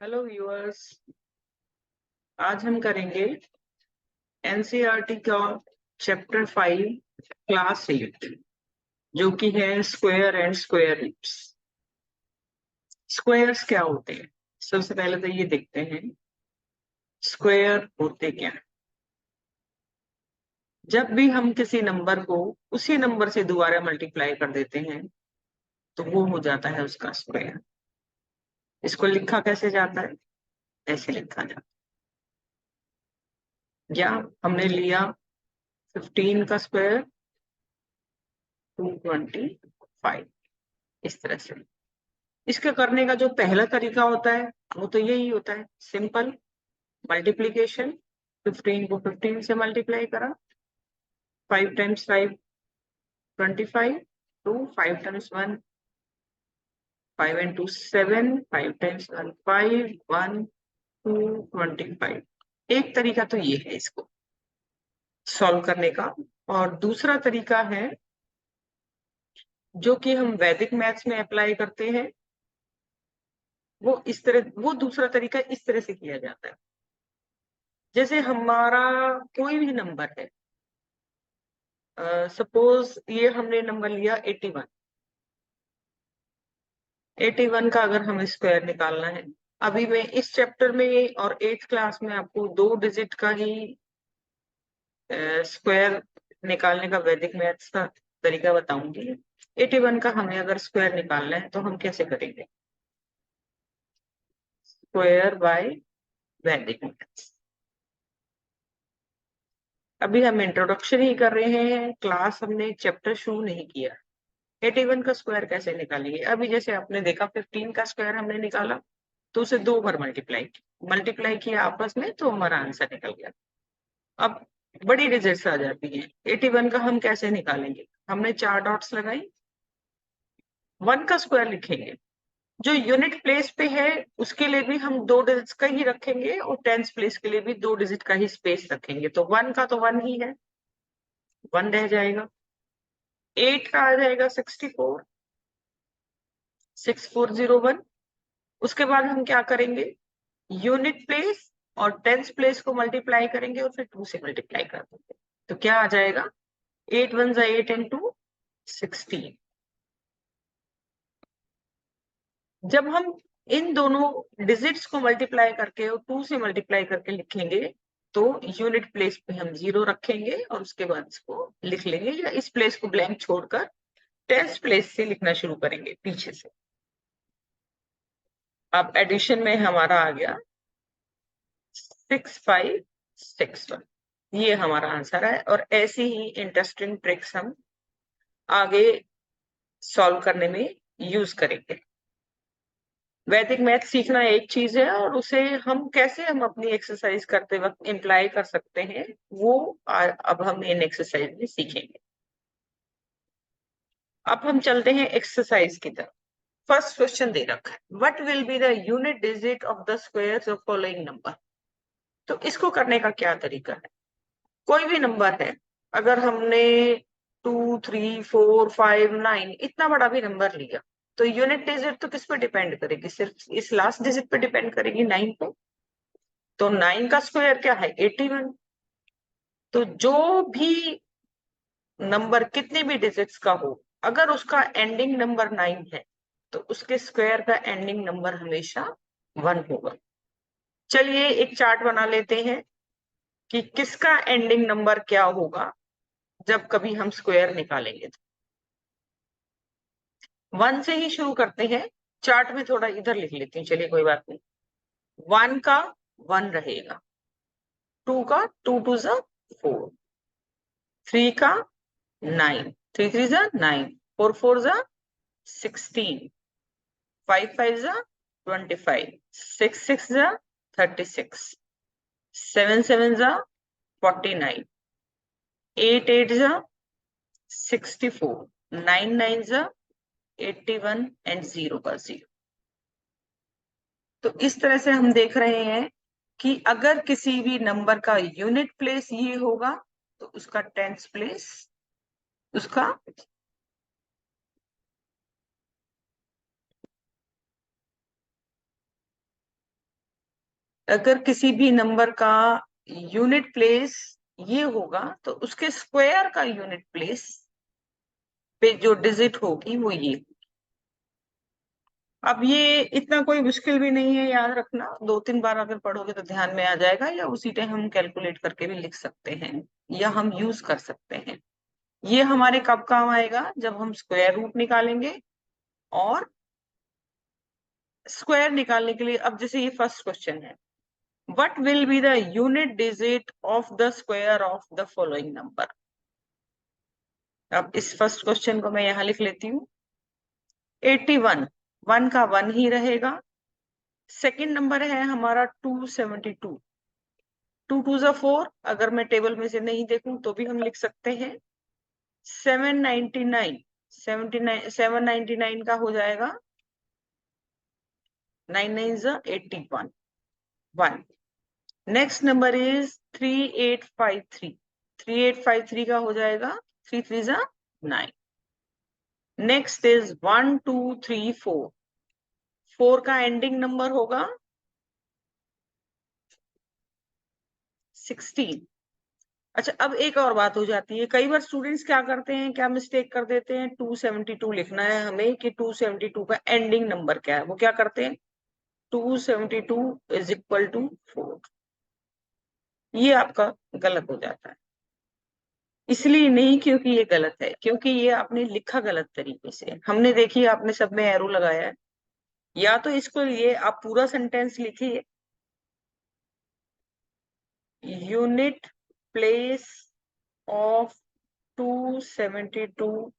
Hello viewers. आज हम करेंगे एनसीईआरटी का चैप्टर 5 क्लास 8 जो कि है square and square roots. Squares क्या होते हैं? सबसे पहले तो ये देखते हैं स्क्वायर होते क्या हैं। जब भी हम किसी नंबर को उसी नंबर से दोबारा मल्टीप्लाई कर देते हैं तो वो हो जाता है उसका स्क्वायर। इसको लिखा कैसे जाता है? ऐसे लिखा जाता है। या हमने लिया 15 का स्क्वायर 225, इस तरह से। इसके करने का जो पहला तरीका होता है वो तो यही होता है, सिंपल मल्टीप्लीकेशन। 15 को 15 से मल्टीप्लाई करा, 5 टाइम्स 5 25, 2 5 टाइम्स 1 5 and 2 7, 5 टाइम्स 1 5 1 2 25। एक तरीका तो ये है इसको सॉल्व करने का। और दूसरा तरीका है जो कि हम वैदिक मैथ्स में अप्लाई करते हैं, वो दूसरा तरीका इस तरह से किया जाता है। जैसे हमारा कोई भी नंबर है, सपोज ये हमने नंबर लिया 81। 81 का अगर हमें स्क्वायर निकालना है, अभी मैं इस चैप्टर में और 8th क्लास में आपको 2 डिजिट का ही स्क्वायर निकालने का वैदिक मैथ्स का तरीका बताऊंगी। 81 का हमें अगर स्क्वायर निकालना है तो हम कैसे करेंगे? स्क्वायर बाय वैदिक मैथ्स। अभी हम इंट्रोडक्शन ही कर रहे हैं, क्लास हमने चैप्टर शुरू नहीं किया। 81 का स्क्वायर कैसे निकालेंगे? अभी जैसे आपने देखा 15 का स्क्वायर हमने निकाला तो उसे 2 बार मल्टीप्लाई किया आपस में, तो हमारा आंसर निकल गया। अब बड़ी डिजिट्स आ जाती हैं। 81 का हम कैसे निकालेंगे? हमने 4 डॉट्स लगाई, 1 का स्क्वायर लिखेंगे। जो यूनिट प्लेस पे है उसके लिए भी हम 2 डिजिट्स का ही रखेंगे और टेंस प्लेस के लिए भी 2 डिजिट का ही स्पेस रखेंगे। तो 1 का तो 1 ही है, 1 रह जाएगा। 8 का आ जाएगा 64, 6401। उसके बाद हम क्या करेंगे? यूनिट प्लेस और टेंस प्लेस को मल्टीप्लाई करेंगे और फिर 2 से मल्टीप्लाई कर देंगे। तो क्या आ जाएगा? 8 1 जा 8 and 2 16। जब हम इन दोनों डिजिट्स को मल्टीप्लाई करके और 2 से मल्टीप्लाई करके लिखेंगे तो यूनिट प्लेस पे हम 0 रखेंगे और उसके बाद इसको लिख लेंगे, या इस प्लेस को ब्लैंक छोड़कर टेंस प्लेस से लिखना शुरू करेंगे पीछे से। अब एडिशन में हमारा आ गया 6561। ये हमारा आंसर है। और ऐसी ही इंटरेस्टिंग ट्रिक्स हम आगे सॉल्व करने में यूज करेंगे। वैदिक मैथ सीखना एक चीज है और उसे हम अपनी एक्सरसाइज करते वक्त इम्प्लाई कर सकते हैं, वो अब हम इन एक्सरसाइज में सीखेंगे। अब हम चलते हैं एक्सरसाइज की तरफ। फर्स्ट क्वेश्चन दे रखा है, what will be the unit digit of the squares of following number. तो इसको करने का क्या तरीका है? कोई भी नंबर है, अगर हमने 2 3 4 5 9 इतना बड़ा भी नंबर लिया तो यूनिट डिजिट तो किस पे डिपेंड करेगी? सिर्फ इस लास्ट डिजिट पे डिपेंड करेगी, 9 पे। तो 9 का स्क्वायर क्या है? 81। तो जो भी नंबर कितने भी डिजिट्स का हो, अगर उसका एंडिंग नंबर 9 है तो उसके स्क्वायर का एंडिंग नंबर हमेशा 1 होगा। चलिए एक चार्ट बना लेते हैं कि किसका एंडिंग नंबर क्या होगा जब कभी हम स्क्वायर निकालेंगे। तो 1 से ही शुरू करते हैं। चार्ट में थोड़ा इधर लिख लेती हूँ, चलिए कोई बात नहीं। 1 का 1 रहेगा, 2 का 2 2 जा 4, 3 का 9, 3 3 जा 9, 4 4 जा 16, 5 5 जा 25, 6 6 जा 36, 7 7 जा 49, 8 8 जा 64, 9 9 जा 81 एंड 0 का 0। तो इस तरह से हम देख रहे हैं कि अगर किसी भी नंबर का यूनिट प्लेस ये होगा तो उसका टेंस प्लेस उसका अगर किसी भी नंबर का यूनिट प्लेस ये होगा तो उसके स्क्वायर का यूनिट प्लेस पे जो डिजिट होगी वो ये। अब ये इतना कोई मुश्किल भी नहीं है याद रखना, 2-3 बार अगर पढ़ोगे तो ध्यान में आ जाएगा, या उसी टाइम हम कैलकुलेट करके भी लिख सकते हैं, या हम यूज कर सकते हैं। ये हमारे कब काम आएगा, जब हम स्क्वायर रूट निकालेंगे। और स्क्वायर निकालने के लिए अब जैसे ये फर्स्ट क्वेश्चन है, what will be the unit digit of the square of the following number. अब इस फर्स्ट क्वेश्चन को मैं यहां लिख लेती हूँ। 81, 1 का 1 ही रहेगा। सेकंड नंबर है हमारा 272, 2 2 4, अगर मैं टेबल में से नहीं देखूं तो भी हम लिख सकते हैं। 799, 799 का हो जाएगा 9 9 81, 1। नेक्स्ट नंबर इज 3853, 3853 का हो जाएगा 3 3 9। नेक्स्ट इज 1234, 4 का एंडिंग नंबर होगा 16। अच्छा, अब एक और बात हो जाती है, कई बार स्टूडेंट्स क्या करते हैं, क्या मिस्टेक कर देते हैं, 272 लिखना है हमें कि 272 का एंडिंग नंबर क्या है, वो क्या करते हैं 272 इज इक्वल टू 4। ये आपका गलत हो जाता है। इसलिए नहीं क्योंकि ये गलत है, क्योंकि ये आपने लिखा गलत तरीके से। हमने देखिए आपने सब में एरो लगाया है, या तो इसको ये आप पूरा सेंटेंस लिखिए, unit place of 272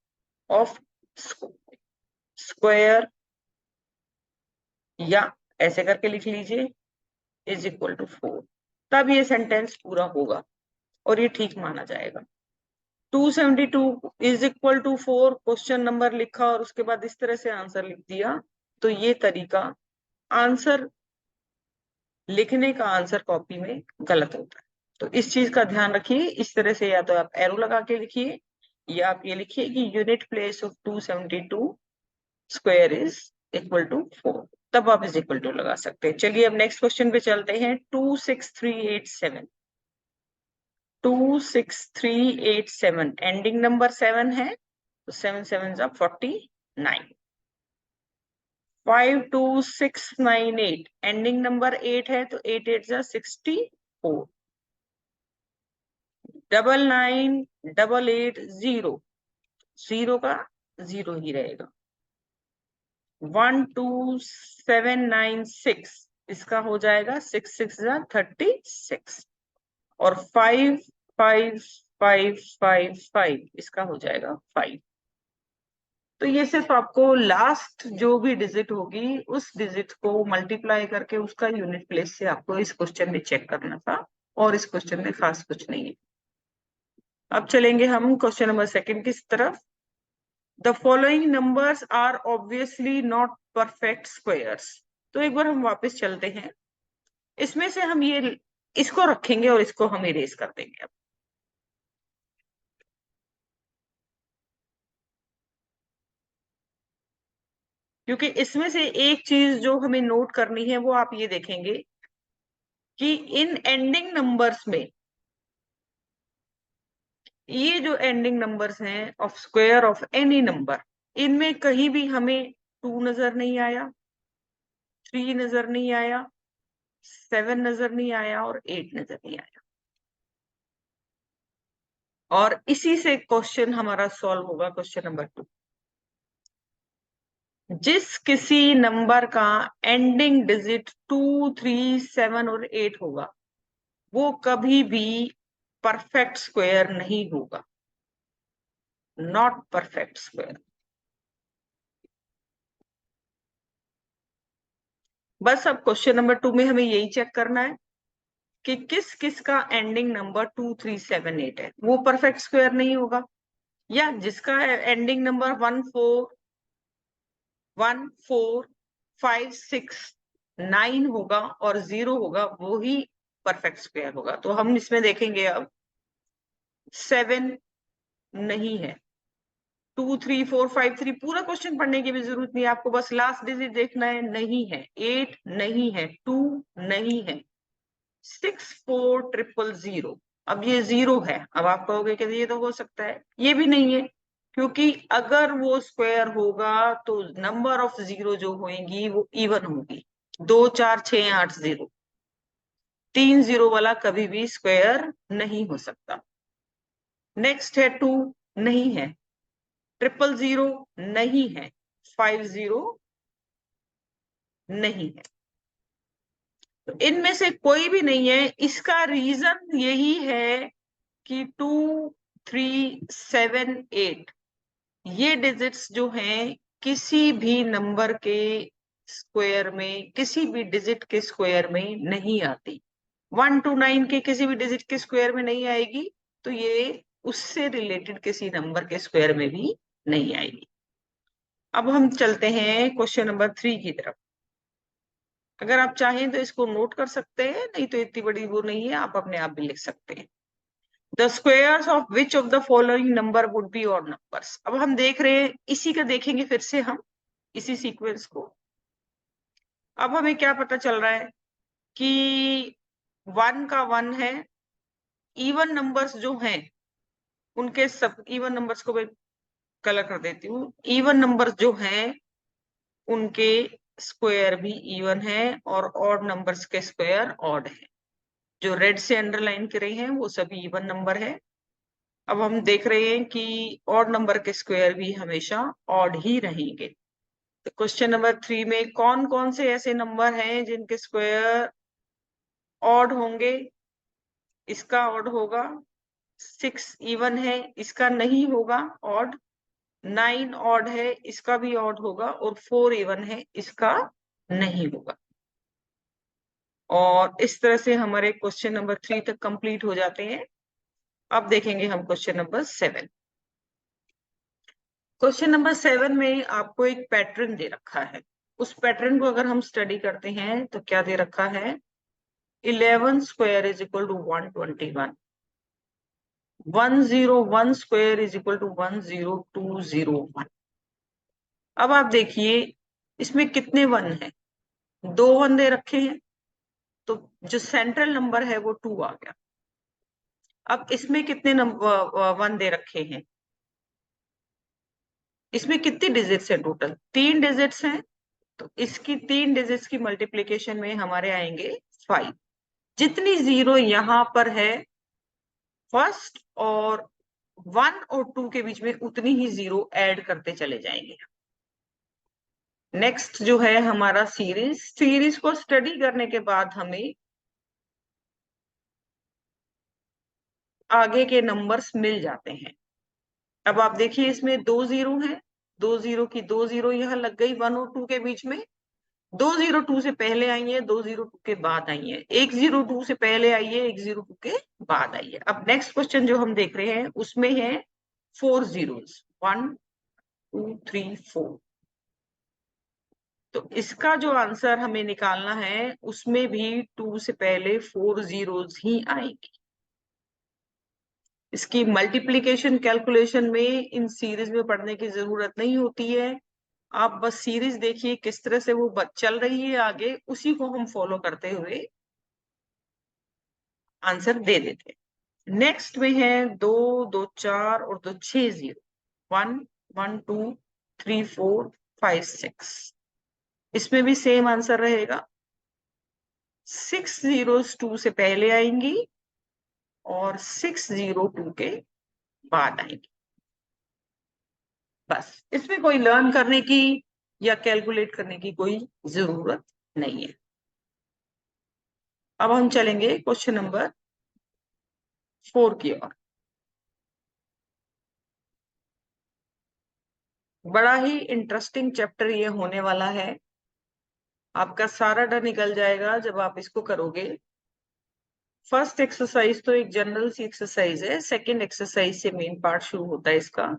of square, या ऐसे करके लिख लीजिए इज इक्वल टू 4। तब ये सेंटेंस पूरा होगा और ये ठीक माना जाएगा। 272 is equal to 4 question number लिखा और उसके बाद इस तरह से आंसर लिख दिया, तो ये तरीका आंसर लिखने का आंसर कॉपी में गलत होता है। तो इस चीज का ध्यान रखिए। इस तरह से या तो आप एरो लगा के लिखिए, या आप ये लिखिए कि unit place of 272 square is equal to 4, तब आप इज इक्वल टू लगा सकते हैं। चलिए अब नेक्स्ट क्वेश्चन पे चलते हैं। 26387, 26387 एंडिंग नंबर 7 है, तो 7 7 49। 52698 एंडिंग नंबर 8 है, तो 8 8 64। 99880, जीरो का जीरो ही रहेगा। 12796, इसका हो जाएगा 6 6 36। और 55555, इसका हो जाएगा 5। तो ये सिर्फ आपको लास्ट जो भी डिजिट होगी उस डिजिट को मल्टीप्लाई करके उसका यूनिट प्लेस से आपको इस क्वेश्चन में चेक करना था, और इस क्वेश्चन में खास कुछ नहीं है। अब चलेंगे हम क्वेश्चन नंबर सेकंड की तरफ। The following numbers are obviously not perfect squares. तो एक बार हम वापस चलते हैं, इसमें से हम ये इसको रखेंगे और इसको हम इरेज कर देंगे। अब क्योंकि इसमें से एक चीज जो हमें नोट करनी है वो आप ये देखेंगे कि इन एंडिंग नंबर्स में, ये जो एंडिंग नंबर्स हैं of square of any number, इनमें कहीं भी हमें 2 नजर नहीं आया, 3 नजर नहीं आया, 7 नजर नहीं आया, और 8 नजर नहीं आया। और इसी से क्वेश्चन हमारा सॉल्व होगा, क्वेश्चन नंबर 2। जिस किसी नंबर का एंडिंग डिजिट 2 3 7 और 8 होगा, वो कभी भी परफेक्ट स्क्वायर नहीं होगा, नॉट परफेक्ट स्क्वायर। बस अब क्वेश्चन नंबर 2 में हमें यही चेक करना है कि किस किस का एंडिंग नंबर 2 3 7 8 है, वो परफेक्ट स्क्वायर नहीं होगा। या जिसका एंडिंग नंबर 1 4 1 4 5 6 9 होगा और 0 होगा, वो ही परफेक्ट स्क्वायर होगा। तो हम इसमें देखेंगे अब 7 नहीं है, 2 3 4 5 3, पूरा क्वेश्चन पढ़ने की भी जरूरत नहीं है आपको, बस लास्ट डिजिट देखना है, नहीं है। 8 नहीं है, 2 नहीं है, 64,000। अब ये 0 है, अब आप कहोगे कि ये तो हो सकता है, ये भी नहीं है, क्योंकि अगर वो स्क्वायर होगा तो नंबर ऑफ जीरो जो होंगी वो इवन होगी। 2 4 6 8 0, 3 0 वाला कभी भी स्क्वायर नहीं हो सकता। नेक्स्ट है 2, नहीं है। 000 नहीं है। 50 नहीं है। तो इनमें से कोई भी नहीं है। इसका रीजन यही है कि 2 3 7 8 ये डिजिट्स जो हैं किसी भी नंबर के स्क्वायर में, किसी भी डिजिट के स्क्वायर में नहीं आती। 1 to 9 के किसी भी डिजिट के स्क्वायर में नहीं आएगी, तो ये उससे रिलेटेड किसी नंबर के स्क्वायर में भी नहीं आएगी। अब हम चलते हैं क्वेश्चन नंबर 3 की तरफ। अगर आप चाहें तो इसको नोट कर सकते हैं, नहीं तो इतनी बड़ी वो नहीं है, आप अपने आप भी लिख सकते हैं। The squares of which of the following number would be odd numbers. अब हम देख रहे हैं, इसी का देखेंगे फिर से हम, इसी सीक्वेंस को। अब हमें क्या पता चल रहा है कि 1 का 1 है। इवन नंबर्स जो हैं उनके सब, इवन नंबर्स को मैं कलर कर देती हूँ। इवन नंबर्स जो हैं उनके स्क्वायर भी इवन है, और ऑड नंबर्स के स्क्वायर ऑड है। जो रेड से अंडरलाइन करे हैं वो सभी इवन नंबर है। अब हम देख रहे हैं कि ऑड नंबर के स्क्वायर भी हमेशा ऑड ही रहेंगे। तो क्वेश्चन नंबर 3 में कौन कौन से ऐसे नंबर हैं जिनके स्क्वायर ऑड होंगे। इसका ऑड होगा। 6 इवन है, इसका नहीं होगा ऑड। 9 ऑड है, इसका भी ऑड होगा। और 4 इवन है, इसका नहीं होगा। और इस तरह से हमारे क्वेश्चन नंबर 3 तक कंप्लीट हो जाते हैं। अब देखेंगे हम क्वेश्चन नंबर 7। क्वेश्चन नंबर 7 में आपको एक पैटर्न दे रखा है। उस पैटर्न को अगर हम स्टडी करते हैं तो क्या दे रखा है। 11 square is equal to 121। 101 square is equal to 10201। अब आप देखिए इसमें कितने वन हैं। 2 वन दे रखे हैं, तो जो सेंट्रल नंबर है वो 2 आ गया। अब इसमें कितने नंबर वन दे रखे हैं। इसमें कितनी डिजिट्स हैं टोटल। 3 डिजिट्स हैं, तो इसकी 3 डिजिट्स की मल्टीप्लीकेशन में हमारे आएंगे 5। जितनी जीरो यहां पर है फर्स्ट और 1 और 2 के बीच में, उतनी ही जीरो ऐड करते चले जाएंगे। नेक्स्ट जो है हमारा सीरीज को स्टडी करने के बाद हमें आगे के नंबर्स मिल जाते हैं। अब आप देखिए इसमें 2 जीरो है। 2 जीरो की 2 जीरो यहाँ लग गई 1 और 2 के बीच में। 2 जीरो 2 से पहले आई है, 2 जीरो 2 के बाद आई है। 1 जीरो 2 से पहले आई है, 1 जीरो 2 के बाद आई है। अब नेक्स्ट क्वेश्चन जो हम देख रहे हैं उसमें है 4 जीरोस, 1 2 3 4। तो इसका जो आंसर हमें निकालना है उसमें भी 2 से पहले 4 जीरोस ही आएंगी। इसकी मल्टीप्लीकेशन कैलकुलेशन में इन सीरीज में पढ़ने की जरूरत नहीं होती है। आप बस सीरीज देखिए किस तरह से वो चल रही है आगे, उसी को हम फॉलो करते हुए आंसर दे देते हैं। नेक्स्ट में है 2 2 4 और 2 6 0। 1 1 2 3 4 5 6। इसमें भी सेम आंसर रहेगा। 6 जीरोस 2 से पहले आएंगी और 6 जीरो 2 के बाद आएंगी। बस इसमें कोई लर्न करने की या कैलकुलेट करने की कोई जरूरत नहीं है। अब हम चलेंगे क्वेश्चन नंबर 4 की ओर। बड़ा ही इंटरेस्टिंग चैप्टर ये होने वाला है। आपका सारा डर निकल जाएगा जब आप इसको करोगे। फर्स्ट एक्सरसाइज तो एक जनरल सी एक्सरसाइज है। सेकंड एक्सरसाइज से मेन पार्ट शुरू होता है इसका।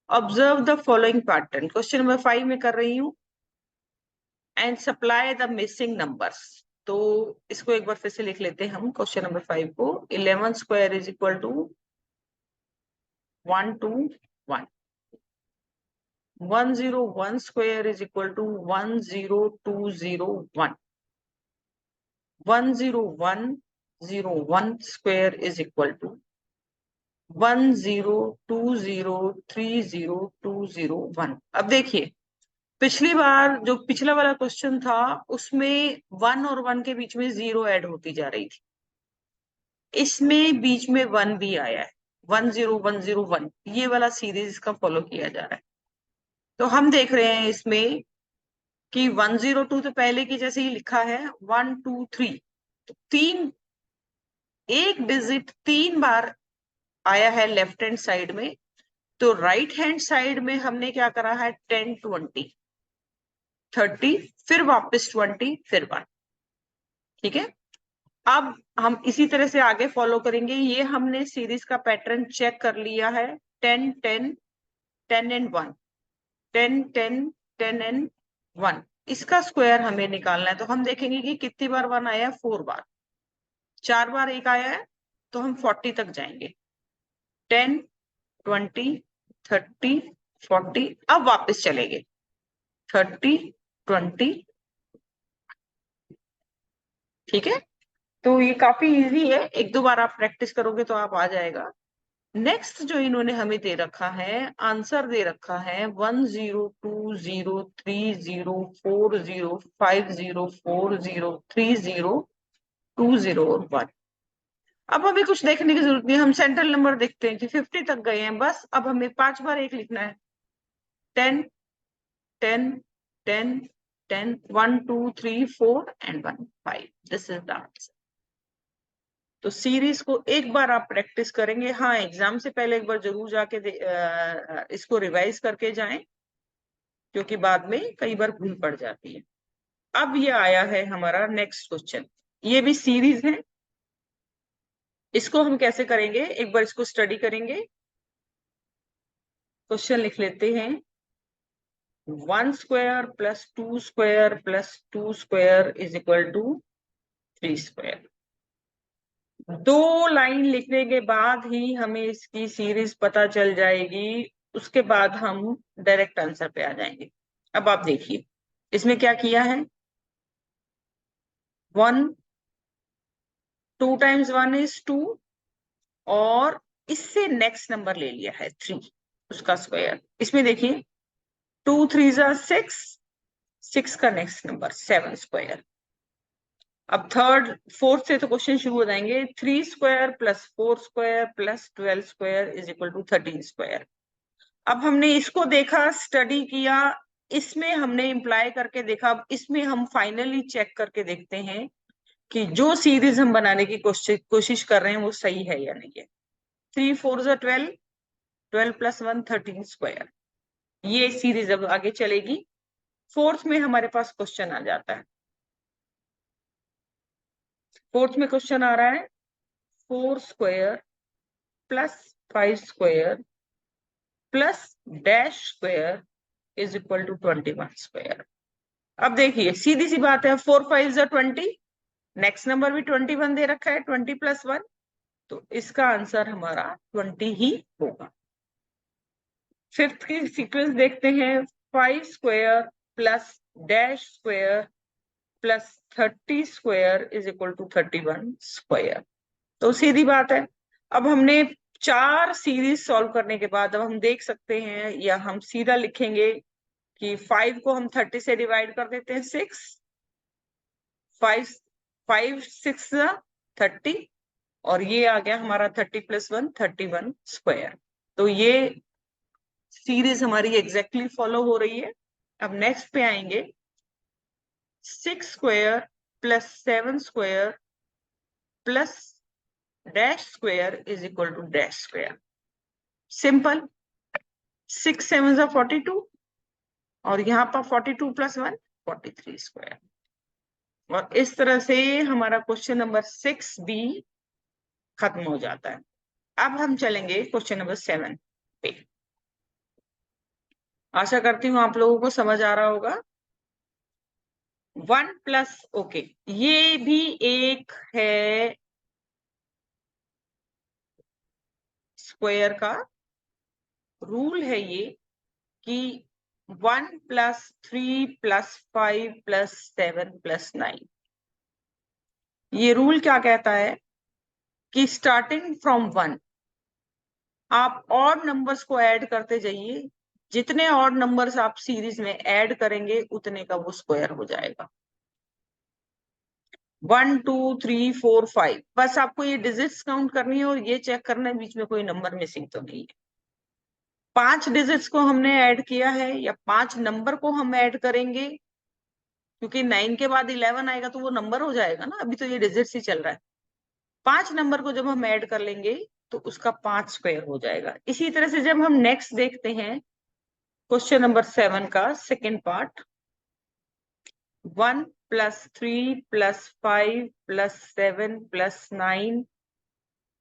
Observe the following pattern, question number 5 में कर रही हूं। And supply the missing numbers. तो इसको एक बार फिर से लिख लेते हैं हम क्वेश्चन नंबर 5 को। 11 square is equal to 121। 101 square is equal to 10201. 101 1 square is equal to 1020302021। अब देखिए, पिछली बार जो पिछला वाला क्वेश्चन था उसमें 1 और 1 के बीच में 0 ऐड होती जा रही थी, इसमें बीच में 1 भी आया है, 10101, ये वाला सीरीज इसका फॉलो किया जा रहा है। तो हम देख रहे हैं इसमें कि 102 तो पहले की जैसे ही लिखा है, 123, तो तीन, एक डिजिट 3 बार आया है लेफ्ट हैंड साइड में, तो राइट हैंड साइड में हमने क्या करा है, 10 20 30, फिर वापस 20, फिर 1। ठीक है, अब हम इसी तरह से आगे फॉलो करेंगे। ये हमने सीरीज का पैटर्न चेक कर लिया है, 10 10 10 एंड 1, 10 10 10 एंड 1, इसका स्क्वायर हमें निकालना है। तो हम देखेंगे कि कितनी बार 1 आया है, 4 बार, 4 बार एक आया है, तो हम 40 तक जाएंगे, 10 20 30 40, अब वापस चलेंगे 30 20। ठीक है, तो ये काफी इजी है, एक दो बार आप प्रैक्टिस करोगे तो आप आ जाएगा। नेक्स्ट जो इन्होंने हमें दे रखा है, आंसर दे रखा है 10203050403030 अब हमें कुछ देखने की जरूरत नहीं, हम सेंट्रल नंबर देखते हैं कि 50 तक गए हैं बस। अब हमें 5 बार एक लिखना है, 10 10 10 10 1 2 3 4 and 1 5, this is the answer. तो सीरीज को एक बार आप प्रैक्टिस करेंगे, हाँ एग्जाम से पहले एक बार जरूर जाके इसको रिवाइज करके जाएं, क्योंकि बाद में कई बार भूल पड़ जाती है। अब ये आया है हमारा नेक्स्ट क्वेश्चन, ये भी सीरीज है। इसको हम कैसे करेंगे, एक बार इसको स्टडी करेंगे। क्वेश्चन लिख लेते हैं, 1 square plus 2 square plus 2 square is equal to 3 square. 2 line लिखने के बाद ही हमें इसकी सीरीज पता चल जाएगी, उसके बाद हम डायरेक्ट आंसर पे आ जाएंगे। अब आप देखिए, इसमें क्या किया है, 1, 2 टाइम्स 1 इज 2, और इससे नेक्स्ट नंबर ले लिया है 3, उसका स्क्वायर। इसमें देखिए 2 3 6, 6 का नेक्स्ट नंबर 7 स्क्वायर। अब थर्ड फोर्थ से तो क्वेश्चन शुरू हो जाएंगे, 3 square plus 4 square plus 12 square is equal to 13 square. अब हमने इसको देखा, स्टडी किया, इसमें हमने इम्प्लाई करके देखा। अब इसमें हम फाइनली चेक करके देखते हैं कि जो सीरीज हम बनाने की कोशिश कर रहे हैं वो सही है या नहीं है। 3 4 12, 12 प्लस 1 13 स्क्वायर, ये सीरीज अब आगे चलेगी। फोर्थ में हमारे पास क्वेश्चन आ जाता है, फोर्थ में क्वेश्चन आ रहा है 4 square plus 5 square plus dash square is equal to 21 square. अब देखिए सीधी सी बात है, 4 5 20, नेक्स्ट नंबर भी 21 दे रखा है, 20 प्लस 1, तो इसका आंसर हमारा 20 ही होगा। फिफ्थ की सीक्वेंस देखते हैं, 5 square plus dash square plus 30 square is equal to 31 square. तो सीधी बात है, अब हमने 4 सीरीज सॉल्व करने के बाद अब हम देख सकते हैं, या हम सीधा लिखेंगे कि 5 को हम 30 से डिवाइड कर देते हैं, 6, 5 5 6 30, और ये आ गया हमारा 30 प्लस 1 31 स्क्वायर। तो ये सीरीज हमारी एग्जैक्टली फॉलो हो रही है। अब नेक्स्ट पे आएंगे, 6 square plus 7 square plus dash square is equal to dash square. Simple, 6 7 42, और यहाँ पर 42 प्लस 1 43 स्क्वायर। और इस तरह से हमारा क्वेश्चन नंबर 6 भी खत्म हो जाता है। अब हम चलेंगे क्वेश्चन नंबर 7 पे। आशा करती हूँ आप लोगों को समझ आ रहा होगा। 1 प्लस, ओके, ये भी एक है स्क्वायर का रूल है ये, कि 1 प्लस 3 प्लस 5 प्लस 7 प्लस 9, ये रूल क्या कहता है कि स्टार्टिंग फ्रॉम 1 आप ऑड नंबर्स को ऐड करते जाइए, जितने ऑड नंबर्स आप सीरीज में ऐड करेंगे उतने का वो स्क्वायर हो जाएगा। 1 2 3 4 5, बस आपको ये डिजिट्स काउंट करनी है और ये चेक करना है बीच में कोई नंबर मिसिंग तो नहीं है। 5 डिजिट्स को हमने ऐड किया है या 5 नंबर को हम ऐड करेंगे, क्योंकि 9 के बाद 11 आएगा तो वो नंबर हो जाएगा ना, अभी तो ये डिजिट्स ही चल रहा है। 5 नंबर को जब हम ऐड कर लेंगे तो उसका 5 स्क्वायर हो जाएगा। इसी तरह से जब हम नेक्स्ट देखते हैं क्वेश्चन नंबर 7 का सेकेंड पार्ट, 1 + 3 + 5 + 7 + 9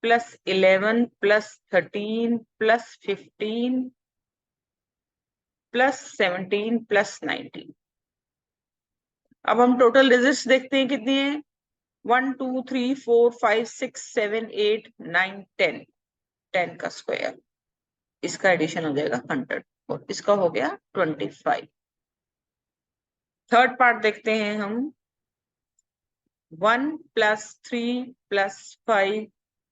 + 11 + 13 + 15 + 17 + 19। अब हम टोटल डिजिट्स देखते हैं कितनी है। 1 2 3 4 5 6 7 8 9 10, 10 का स्क्वायर, इसका एडिशन हो जाएगा 100 और इसका हो गया 25। थर्ड पार्ट देखते हैं हम, 1 + 3 + 5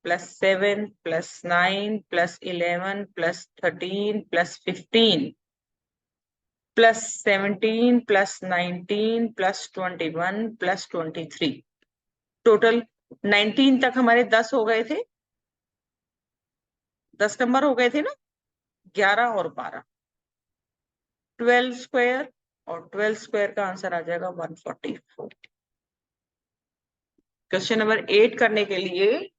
+ 7 + 9 + 11 + 13 + 15 + 17 + 19 + 21 + 23। टोटल 19 तक हमारे 10 हो गए थे, 10 नंबर हो गए थे ना, 11 और 12, 12 स्क्वायर, और 12 स्क्वायर का आंसर आ जाएगा 144। क्वेश्चन नंबर 8 करने के लिए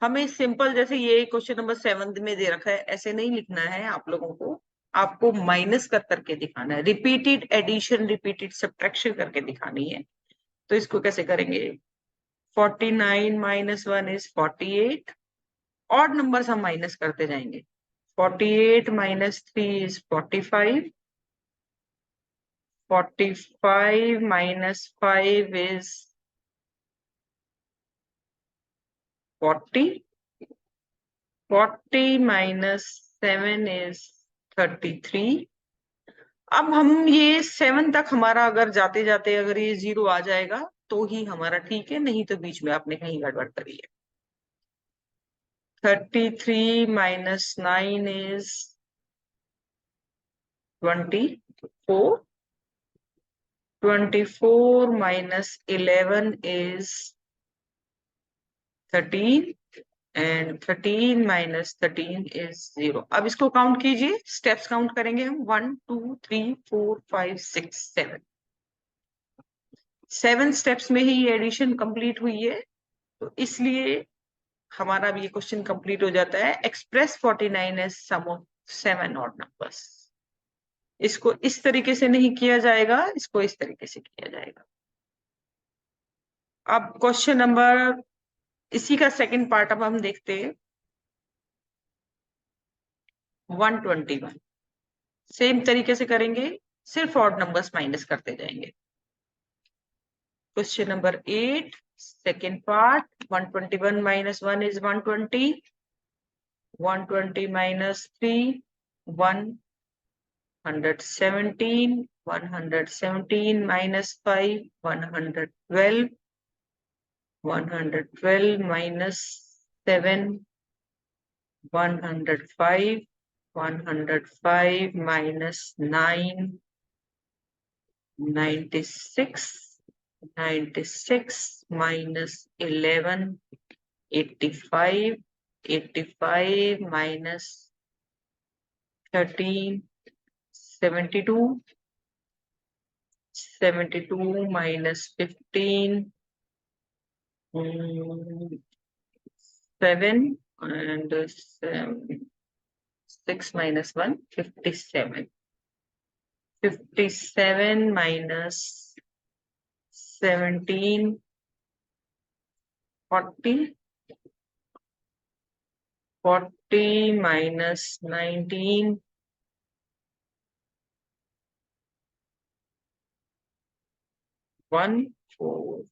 हमें सिंपल, जैसे ये क्वेश्चन नंबर 7 में दे रखा है, ऐसे नहीं लिखना है आप लोगों को, आपको माइनस कर करके दिखाना है, रिपीटेड एडिशन रिपीटेड सब्ट्रैक्शन करके दिखानी है। तो इसको कैसे करेंगे, 49 - 1 इज 48, ऑड नंबर्स हम माइनस करते जाएंगे। 48 - 3 इज 45, 45 - 5 is 40, 40 - 7 is 33। अब हम ये 7 तक हमारा अगर जाते जाते अगर ये 0 आ जाएगा तो ही हमारा ठीक है, नहीं तो बीच में आपने कहीं गड़बड़ करी है। 33 - 9 is 24, 24 - 11 is 13 एंड 13 - 13 इज 0। अब इसको काउंट कीजिए, स्टेप्स काउंट करेंगे हम, 1 2 3 4 5 6 7, 7 स्टेप्स में ही एडिशन कंप्लीट हुई है, तो इसलिए हमारा भी ये क्वेश्चन कंप्लीट हो जाता है। Express 49 as sum of 7 odd numbers. इसको इस तरीके से नहीं किया जाएगा, इसको इस तरीके से किया जाएगा। अब क्वेश्चन नंबर, इसी का सेकंड पार्ट अब हम देखते हैं, 121। सेम तरीके से करेंगे, सिर्फ ऑड नंबर्स माइनस करते जाएंगे। Question number 8 second part, 121 - 1 is 120, 120 - 3 117, 117 - 5 112, 112 - 7 105, 105 - 9 96, 96 - 11 85, 85 - 13 72, 72 - 15 7 and 6 - 1 57, 57 - 17 40, 40 - 19 1 4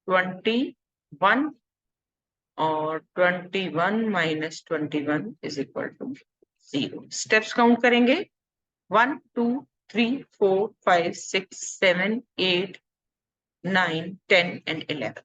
21 और 21 - 21 is equal to 0। Steps count करेंगे, 1 2 3 4 5 6 7 8 9, 10 and 11।